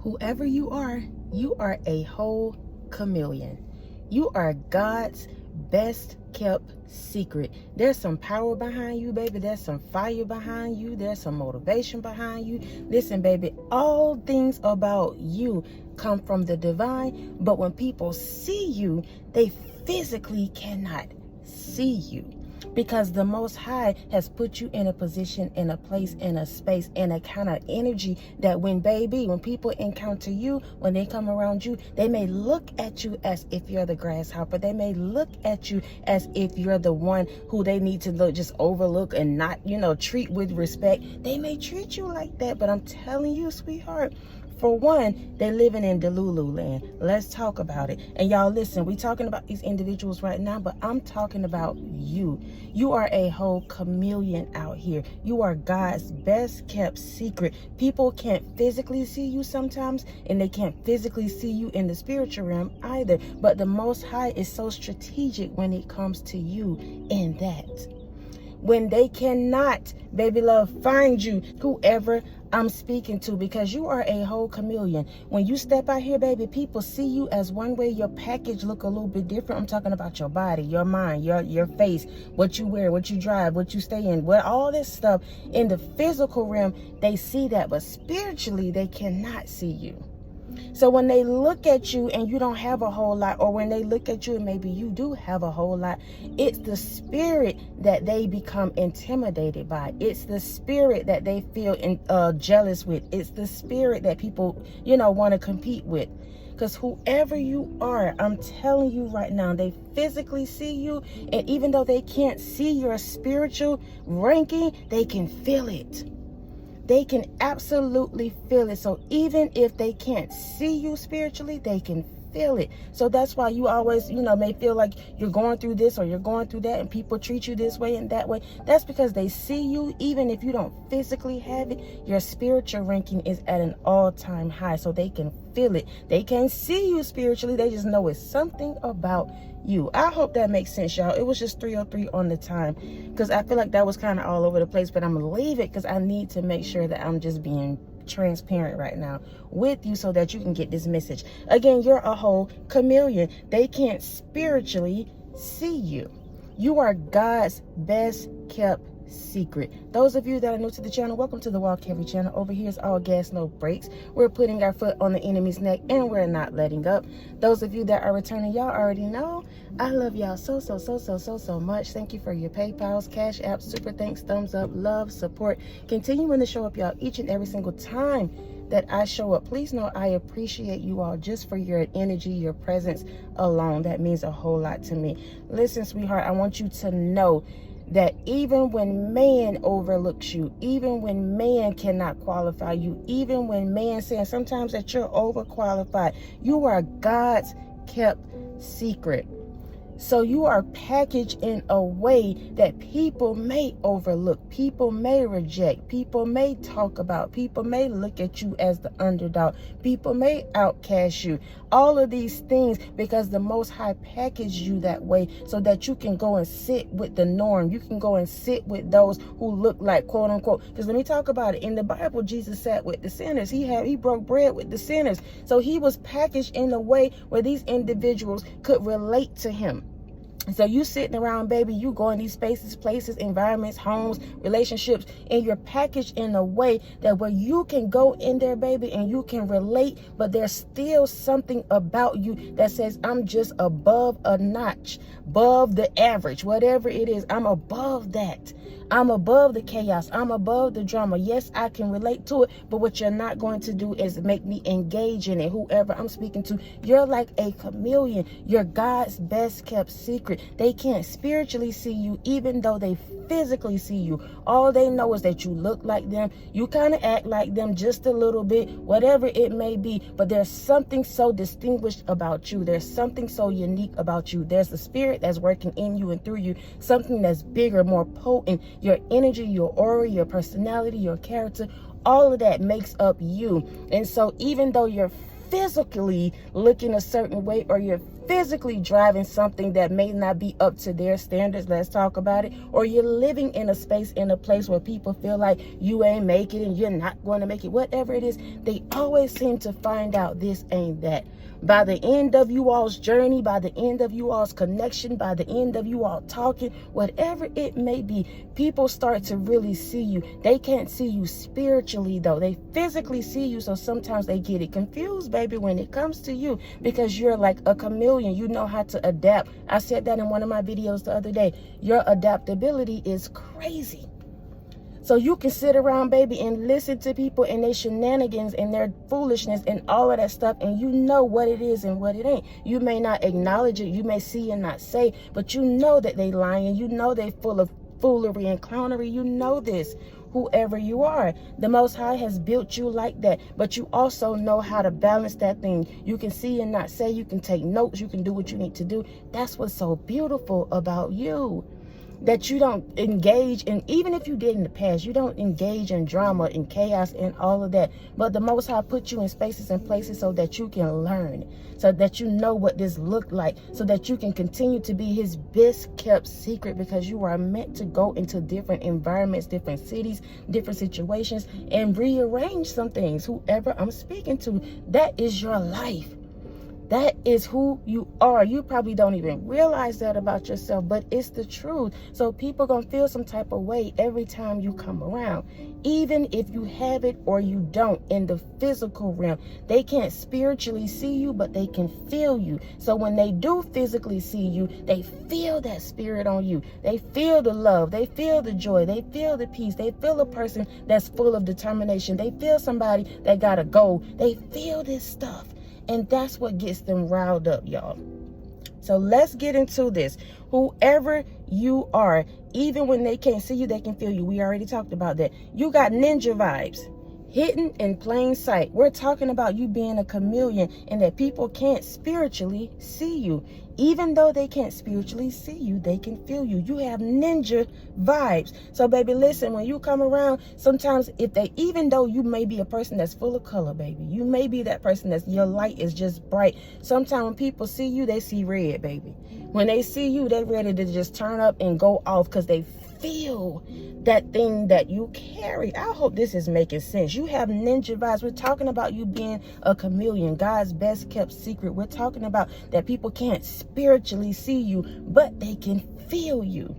Whoever you are a whole chameleon. You are God's best kept secret. There's some power behind you, baby. There's some fire behind you. There's some motivation behind you. Listen, baby, all things about you come from the divine, but when people see you, they physically cannot see you. Because the Most High has put you in a position, in a place, in a space, in a kind of energy that when people encounter you, when they come around you, they may look at you as if you're the grasshopper. They may look at you as if you're the one who they need to just overlook and not, treat with respect. They may treat you like that, but I'm telling you, sweetheart, for one, they're living in Delulu land. Let's talk about it. And y'all, listen, we're talking about these individuals right now, but I'm talking about you. You are a whole chameleon out here. You are God's best kept secret. People can't physically see you sometimes, and they can't physically see you in the spiritual realm either. But the Most High is so strategic when it comes to you in that. When they cannot, baby love, find you, whoever I'm speaking to, because you are a whole chameleon. When you step out here, baby, people see you as one way. Your package look a little bit different. I'm talking about your body, your mind, your face, what you wear, what you drive, what you stay in, all this stuff. In the physical realm, they see that, but spiritually, they cannot see you. So when they look at you and you don't have a whole lot, or when they look at you and maybe you do have a whole lot, it's the spirit that they become intimidated by. It's the spirit that they feel jealous with. It's the spirit that people, want to compete with. Because whoever you are, I'm telling you right now, they physically see you. And even though they can't see your spiritual ranking, they can feel it. They can absolutely feel it. So even if they can't see you spiritually, they can feel it. So that's why you always, may feel like you're going through this or you're going through that, and people treat you this way and that way. That's because they see you. Even if you don't physically have it, your spiritual ranking is at an all-time high. So they can feel it. They can't see you spiritually. They just know it's something about you. I hope that makes sense, y'all. It was just 3:03 on the time, because I feel like that was kind of all over the place, but I'm gonna leave it because I need to make sure that I'm just being transparent right now with you so that you can get this message. Again, you're a whole chameleon. They can't spiritually see you. You are God's best kept secret. Those of you that are new to the channel, welcome to the Walk Heavy channel. Over here is all gas, no brakes. We're putting our foot on the enemy's neck and we're not letting up. Those of you that are returning, y'all already know I love y'all so much. Thank you for your PayPals, Cash App, super thanks, thumbs up, love, support, continuing to show up, y'all, each and every single time that I show up. Please know I appreciate you all just for your energy, your presence alone. That means a whole lot to me. Listen, sweetheart, I want you to know that even when man overlooks you, even when man cannot qualify you, even when man saying sometimes that you're overqualified, you are God's kept secret. So you are packaged in a way that people may overlook, people may reject, people may talk about, people may look at you as the underdog, people may outcast you. All of these things because the Most High packaged you that way so that you can go and sit with the norm. You can go and sit with those who look like, quote unquote, because let me talk about it. In the Bible, Jesus sat with the sinners. He broke bread with the sinners. So he was packaged in a way where these individuals could relate to him. So you sitting around, baby, you go in these spaces, places, environments, homes, relationships, and you're packaged in a way that where you can go in there, baby, and you can relate, but there's still something about you that says, I'm just above a notch, above the average, whatever it is. I'm above that. I'm above the chaos. I'm above the drama. Yes, I can relate to it, but what you're not going to do is make me engage in it. Whoever I'm speaking to, you're like a chameleon. You're God's best kept secret. They can't spiritually see you, even though they physically see you. All they know is that you look like them. You kind of act like them just a little bit, whatever it may be. But there's something so distinguished about you. There's something so unique about you. There's the spirit that's working in you and through you. Something that's bigger, more potent. Your energy, your aura, your personality, your character, all of that makes up you. And so even though you're physically looking a certain way or you're physically driving something that may not be up to their standards, let's talk about it, or you're living in a space, in a place where people feel like you ain't make it and you're not going to make it, whatever it is, they always seem to find out this ain't that. By the end of you all's journey, by the end of you all's connection, by the end of you all talking, whatever it may be, people start to really see you. They can't see you spiritually though. They physically see you, so sometimes they get it confused, baby, when it comes to you, because you're like a chameleon. You know how to adapt. I said that in one of my videos the other day. Your adaptability is crazy. So you can sit around, baby, and listen to people and their shenanigans and their foolishness and all of that stuff, and you know what it is and what it ain't. You may not acknowledge it, you may see and not say, but you know that they lying. You know they full of foolery and clownery. You know this, whoever you are. The Most High has built you like that, but you also know how to balance that thing. You can see and not say, you can take notes, you can do what you need to do. That's what's so beautiful about you. That you don't engage in, even if you did in the past, you don't engage in drama and chaos and all of that. But the Most High put you in spaces and places so that you can learn, so that you know what this looked like, so that you can continue to be his best kept secret, because you are meant to go into different environments, different cities, different situations, and rearrange some things. Whoever I'm speaking to, that is your life. That is who you are. You probably don't even realize that about yourself, but it's the truth. So people gonna feel some type of way every time you come around, even if you have it or you don't. In the physical realm, they can't spiritually see you, but they can feel you. So when they do physically see you, they feel that spirit on you. They feel the love, they feel the joy, they feel the peace, they feel a person that's full of determination, they feel somebody that got a goal, they feel this stuff. And that's what gets them riled up, y'all. So let's get into this. Whoever you are, even when they can't see you, they can feel you. We already talked about that. You got ninja vibes, hidden in plain sight. We're talking about you being a chameleon, and that people can't spiritually see you. Even though they can't spiritually see you, they can feel you. You have ninja vibes. So baby, listen, when you come around, sometimes even though you may be a person that's full of color, baby, you may be that person that's, your light is just bright. Sometimes when people see you, they see red, baby. When they see you, they're ready to just turn up and go off, because they feel that thing that you carry. I hope this is making sense. You have ninja vibes. We're talking about you being a chameleon, God's best kept secret. We're talking about that people can't spiritually see you, but they can feel you.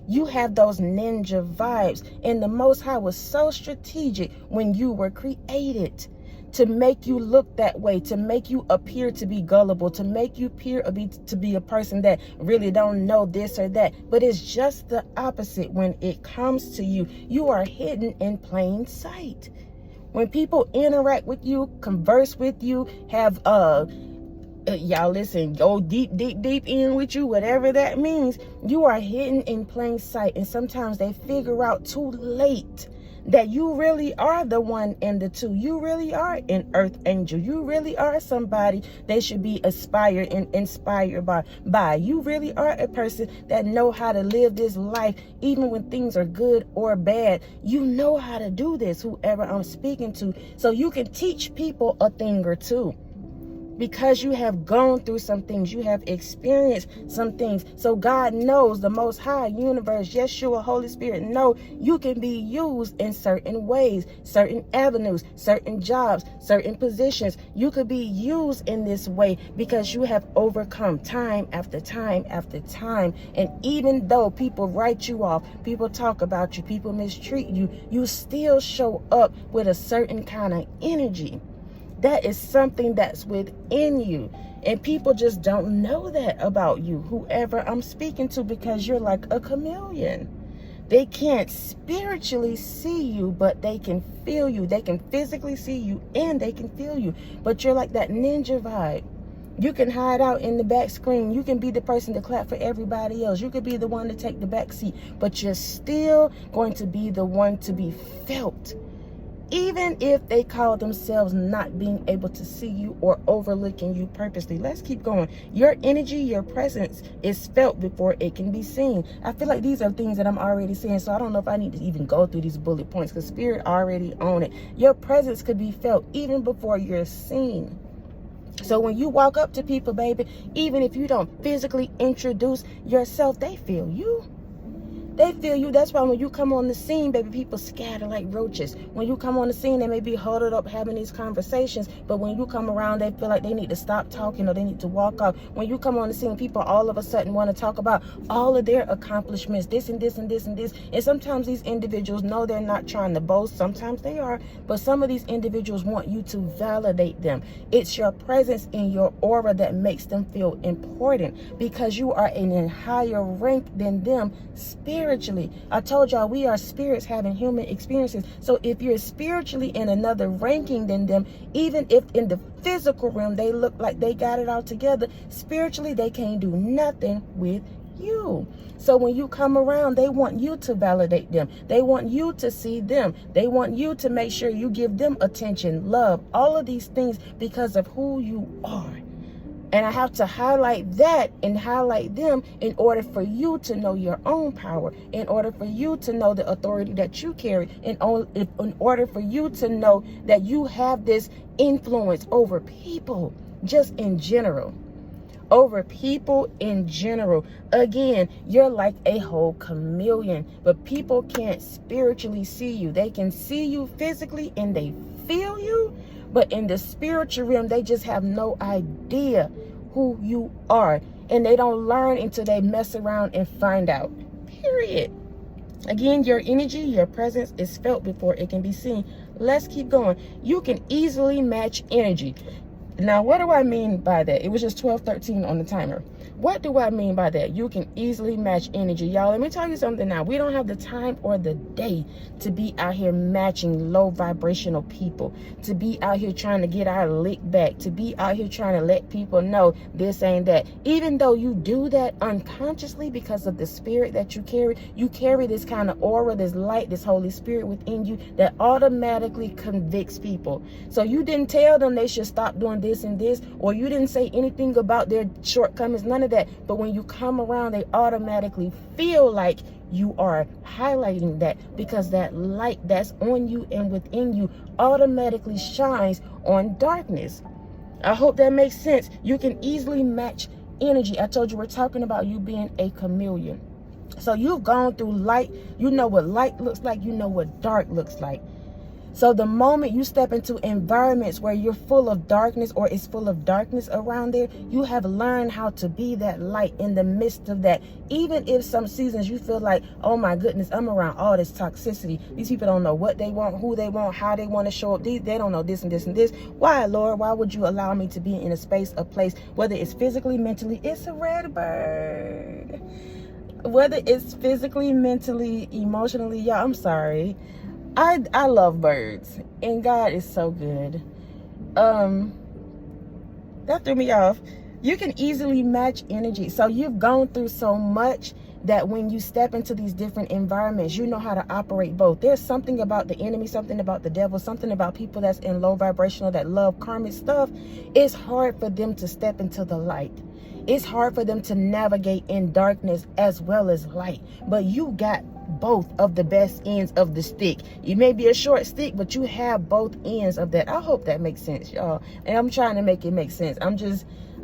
You have those ninja vibes, and the Most High was so strategic when you were created to make you look that way, to make you appear to be gullible, to make you appear to be a person that really don't know this or that. But it's just the opposite when it comes to you. You are hidden in plain sight. When people interact with you, converse with you, have y'all listen, go deep in with you, whatever that means, you are hidden in plain sight. And sometimes they figure out too late that you really are the one and the two. You really are an earth angel. You really are somebody they should be aspired and inspired by. You really are a person that know how to live this life, even when things are good or bad. You know how to do this, whoever I'm speaking to. So you can teach people a thing or two, because you have gone through some things, you have experienced some things. So God knows, the Most High, universe, Yeshua, Holy Spirit, know you can be used in certain ways, certain avenues, certain jobs, certain positions. You could be used in this way because you have overcome time after time after time. And even though people write you off, people talk about you, people mistreat you, you still show up with a certain kind of energy. That is something that's within you. And people just don't know that about you, whoever I'm speaking to, because you're like a chameleon. They can't spiritually see you, but they can feel you. They can physically see you and they can feel you. But you're like that ninja vibe. You can hide out in the back screen. You can be the person to clap for everybody else. You could be the one to take the back seat, but you're still going to be the one to be felt. Even if they call themselves not being able to see you or overlooking you purposely. Let's keep going. Your energy, your presence is felt before it can be seen. I feel like these are things that I'm already saying, so I don't know if I need to even go through these bullet points, because Spirit already own it. Your presence could be felt even before you're seen. So when you walk up to people, baby, even if you don't physically introduce yourself, they feel you. They feel you. That's why when you come on the scene, baby, people scatter like roaches. When you come on the scene, they may be huddled up having these conversations, but when you come around, they feel like they need to stop talking or they need to walk off. When you come on the scene, people all of a sudden want to talk about all of their accomplishments, this and this and this and this. And sometimes these individuals know they're not trying to boast. Sometimes they are, but some of these individuals want you to validate them. It's your presence in your aura that makes them feel important because you are in a higher rank than them spiritually. I told y'all we are spirits having human experiences. So if you're spiritually in another ranking than them, even if in the physical realm they look like they got it all together, spiritually they can't do nothing with you. So when you come around, they want you to validate them. They want you to see them. They want you to make sure you give them attention, love, all of these things because of who you are. And I have to highlight that and highlight them in order for you to know your own power, in order for you to know the authority that you carry, in order for you to know that you have this influence over people, just in general. Over people in general. Again, you're like a whole chameleon, but people can't spiritually see you. They can see you physically and they feel you, but in the spiritual realm, they just have no idea who you are. And they don't learn until they mess around and find out. Period. Again, your energy, your presence is felt before it can be seen. Let's keep going. You can easily match energy. Now, what do I mean by that? It was just 12:13 on the timer. What do I mean by that? You can easily match energy. Y'all, let me tell you something now. We don't have the time or the day to be out here matching low vibrational people, to be out here trying to get our lick back, to be out here trying to let people know this ain't that. Even though you do that unconsciously because of the spirit that you carry this kind of aura, this light, this Holy Spirit within you that automatically convicts people. So you didn't tell them they should stop doing this and this, or you didn't say anything about their shortcomings, none of that. But when you come around, they automatically feel like you are highlighting that because that light that's on you and within you automatically shines on darkness. I hope that makes sense. You can easily match energy. I told you we're talking about you being a chameleon. So you've gone through light. You know what light looks like. You know what dark looks like. So the moment you step into environments where you're full of darkness or it's full of darkness around there, you have learned how to be that light in the midst of that. Even if some seasons you feel like, oh my goodness, I'm around all this toxicity. These people don't know what they want, who they want, how they want to show up. They don't know this and this and this. Why, Lord? Why would you allow me to be in a space, a place, whether it's physically, mentally, it's a red bird. Whether it's physically, mentally, emotionally, y'all, I'm sorry. I love birds and God is so good. That threw me off. You can easily match energy. So you've gone through so much that when you step into these different environments, you know how to operate both. There's something about the enemy, something about the devil, something about people that's in low vibrational that love karmic stuff. It's hard for them to step into the light. It's hard for them to navigate in darkness as well as light. But you got both of the best ends of the stick. You may be a short stick, but you have both ends of that. I hope that makes sense, y'all. And I'm trying to make it make sense.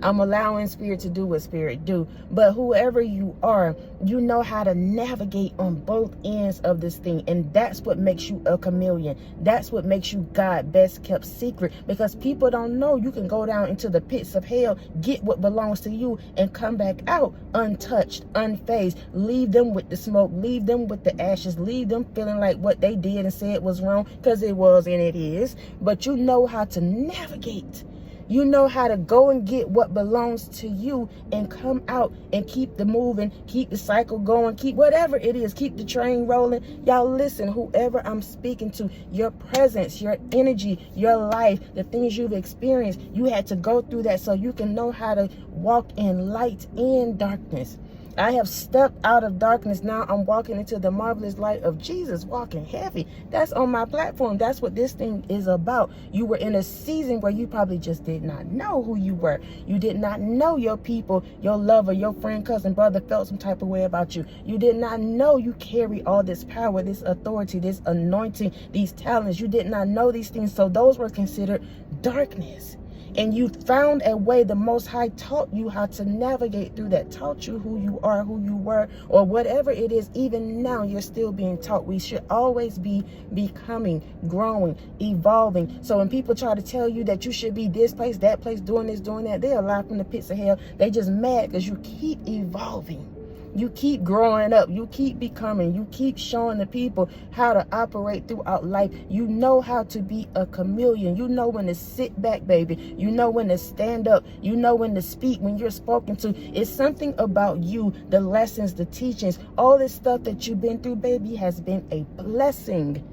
I'm allowing spirit to do what spirit do. But whoever you are, you know how to navigate on both ends of this thing. And that's what makes you a chameleon. That's what makes you God's best kept secret. Because people don't know you can go down into the pits of hell, get what belongs to you, and come back out untouched, unfazed. Leave them with the smoke. Leave them with the ashes. Leave them feeling like what they did and said was wrong, because it was and it is. But you know how to navigate. You know how to go and get what belongs to you and come out and keep the moving, keep the cycle going, keep whatever it is, keep the train rolling. Y'all listen, whoever I'm speaking to, your presence, your energy, your life, the things you've experienced, you had to go through that so you can know how to walk in light and darkness. I have stepped out of darkness. Now I'm walking into the marvelous light of Jesus, walking heavy. That's on my platform. That's what this thing is about. You were in a season where you probably just did not know who you were. You did not know your people, your lover, your friend, cousin, brother felt some type of way about you. You did not know you carry all this power, this authority, this anointing, these talents. You did not know these things. So those were considered darkness. and you found a way. The Most High taught you how to navigate through that, taught you who you are, who you were, or whatever it is. Even now, you're still being taught. We should always be becoming, growing, evolving. So when people try to tell you that you should be this place, that place, doing this, doing that, they're alive from the pits of hell. They just mad because you keep evolving. You keep growing up. You keep becoming. You keep showing the people how to operate throughout life. You know how to be a chameleon. You know when to sit back, baby. You know when to stand up. You know when to speak when you're spoken to. It's something about you, the lessons, the teachings, all this stuff that you've been through, baby, has been a blessing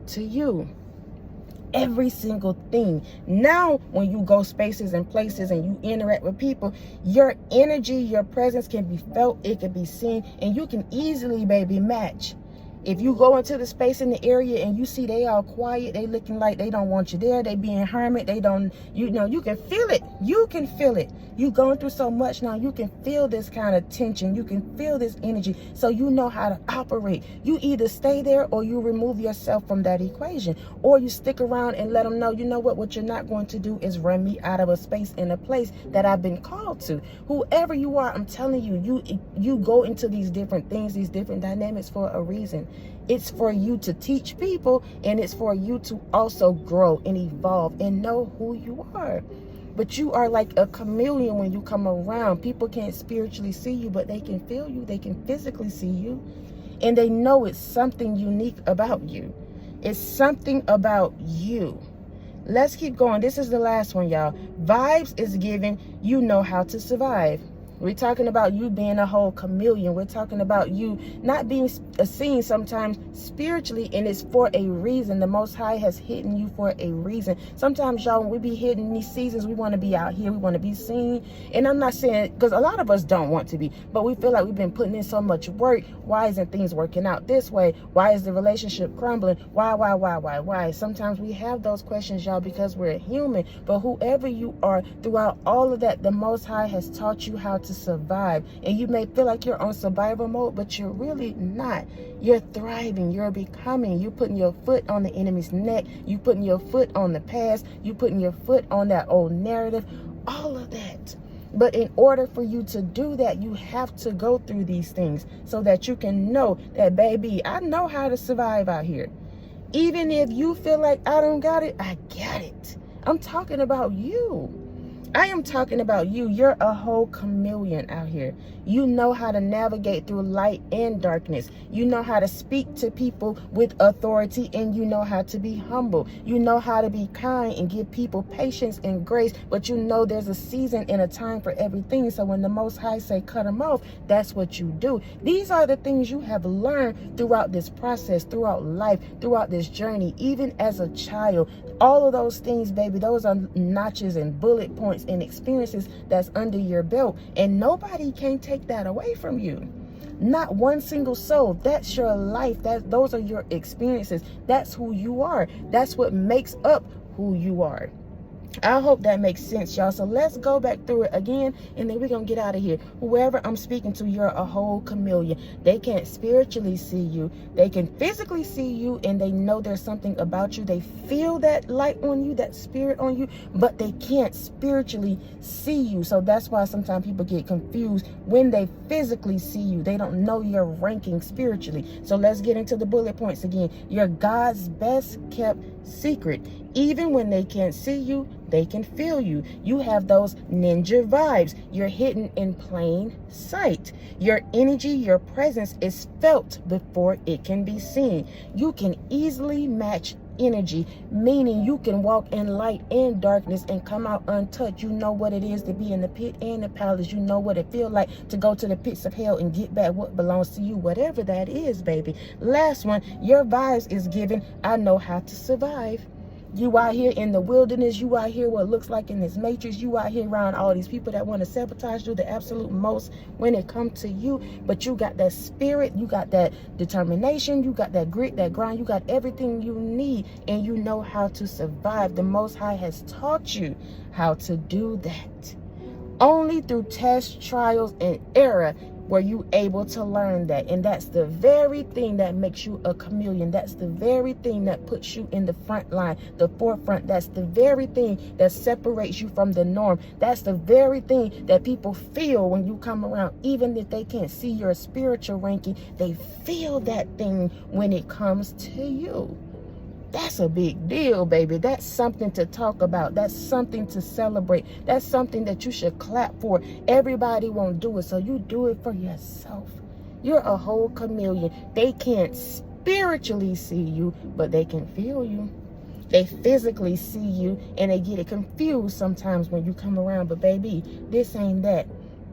to you. Every single thing. Now, when you go spaces and places and you interact with people, your energy, your presence can be felt, it can be seen, and you can easily, baby, match. If you go into the space in the area and you see they all quiet, they looking like they don't want you there, they being hermit, they don't, you know, you can feel it. You can feel it. You going through so much now, you can feel this kind of tension. You can feel this energy. So you know how to operate. You either stay there or you remove yourself from that equation, or you stick around and let them know, you know what you're not going to do is run me out of a space and a place that I've been called to. Whoever you are, I'm telling you, you go into these different things, these different dynamics for a reason. It's for you to teach people, and it's for you to also grow and evolve and know who you are. But you are like a chameleon when you come around. People can't spiritually see you, but they can feel you. They can physically see you. And they know it's something unique about you. It's something about you. Let's keep going. This is the last one, y'all. Vibes is given. You know how to survive. We're talking about you being a whole chameleon. We're talking about you not being seen sometimes spiritually, and it's for a reason. The Most High has hidden you for a reason. Sometimes, y'all, when we be hidden in these seasons, we want to be out here. We want to be seen. And I'm not saying, because a lot of us don't want to be, but we feel like we've been putting in so much work. Why isn't things working out this way? Why is the relationship crumbling? Why? Sometimes we have those questions, y'all, because we're human. But whoever you are, throughout all of that, the Most High has taught you how to survive. And you may feel like you're on survival mode, but you're really not. You're thriving. You're becoming. You're putting your foot on the enemy's neck. You putting your foot on the past. You putting your foot on that old narrative. All of that. But in order for you to do that, you have to go through these things so that you can know that, baby, I know how to survive out here. Even if you feel like I don't got it, I got it. I'm talking about you. I am talking about you. You're a whole chameleon out here. You know how to navigate through light and darkness. You know how to speak to people with authority, and you know how to be humble. You know how to be kind and give people patience and grace, but you know there's a season and a time for everything. So when the Most High say cut them off, that's what you do. These are the things you have learned throughout this process, throughout life, throughout this journey, even as a child. All of those things, baby, those are notches and bullet points and experiences that's under your belt, and nobody can take that away from you. Not one single soul. That's your life. Those are your experiences. That's who you are. That's what makes up who you are. I hope that makes sense, y'all. So let's go back through it again, and then we're going to get out of here. Whoever I'm speaking to, you're a whole chameleon. They can't spiritually see you. They can physically see you, and they know there's something about you. They feel that light on you, that spirit on you, but they can't spiritually see you. So that's why sometimes people get confused when they physically see you. They don't know your ranking spiritually. So let's get into the bullet points again. You're God's best kept secret. Even when they can't see you, they can feel you. You have those ninja vibes. You're hidden in plain sight. Your energy, your presence is felt before it can be seen. You can easily match energy, meaning you can walk in light and darkness and come out untouched. You know what it is to be in the pit and the palace. You know what it feels like to go to the pits of hell and get back what belongs to you, whatever that is, baby. Last one, your vibes is given. I know how to survive. You out here in the wilderness, you out here what looks like in this matrix, you out here around all these people that want to sabotage you the absolute most when it comes to you, but you got that spirit, you got that determination, you got that grit, that grind, you got everything you need, and you know how to survive. The Most High has taught you how to do that. Only through tests, trials, and error were you able to learn that? And that's the very thing that makes you a chameleon. That's the very thing that puts you in the front line, the forefront. That's the very thing that separates you from the norm. That's the very thing that people feel when you come around. Even if they can't see your spiritual ranking, they feel that thing when it comes to you. That's a big deal, baby. That's something to talk about. That's something to celebrate. That's something that you should clap for. Everybody won't do it, so you do it for yourself. You're a whole chameleon. They can't spiritually see you, but they can feel you. They physically see you, and they get it confused sometimes when you come around. But baby, this ain't that.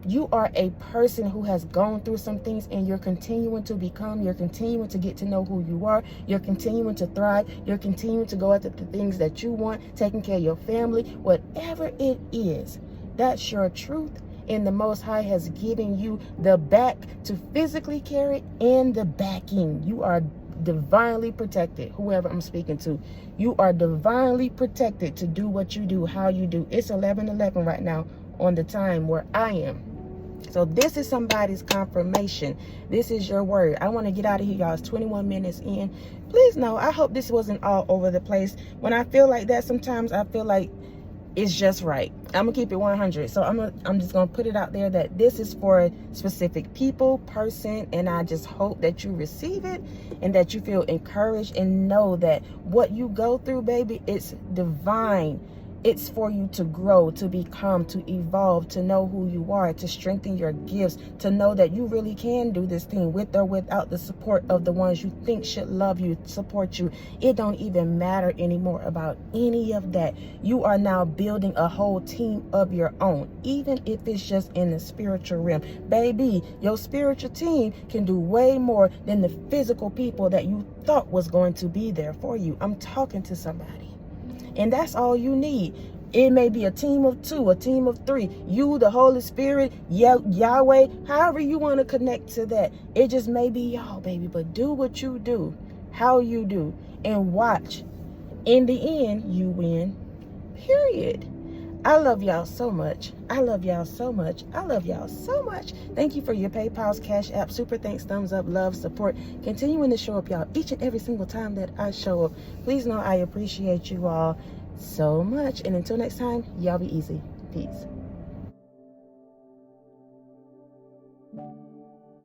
You are a person who has gone through some things, and you're continuing to become. You're continuing to get to know who you are. You're continuing to thrive. You're continuing to go after the things that you want, taking care of your family, whatever it is. That's your truth. And the Most High has given you the back to physically carry and the backing. You are divinely protected. Whoever I'm speaking to, you are divinely protected to do what you do, how you do. It's 11:11 right now on the time where I am. So this is somebody's confirmation. This is your word. I want to get out of here, y'all. It's 21 minutes in. Please know, I hope this wasn't all over the place. When I feel like that, sometimes I feel like it's just right. I'm gonna keep it 100. So I'm just gonna put it out there that this is for specific people, person, and I just hope that you receive it and that you feel encouraged and know that what you go through, baby, it's divine. It's for you to grow, to become, to evolve, to know who you are, to strengthen your gifts, to know that you really can do this thing with or without the support of the ones you think should love you, support you. It don't even matter anymore about any of that. You are now building a whole team of your own, even if it's just in the spiritual realm. Baby, your spiritual team can do way more than the physical people that you thought was going to be there for you. I'm talking to somebody. And that's all you need. It may be a team of 2, a team of 3. You, the Holy Spirit, Yahweh, however you want to connect to that. It just may be y'all, baby. But do what you do, how you do, and watch. In the end, you win. Period. I love y'all so much. I love y'all so much. I love y'all so much. Thank you for your PayPal's, Cash App, super thanks, thumbs up, love, support. Continuing to show up, y'all, each and every single time that I show up. Please know I appreciate you all so much. And until next time, y'all be easy. Peace.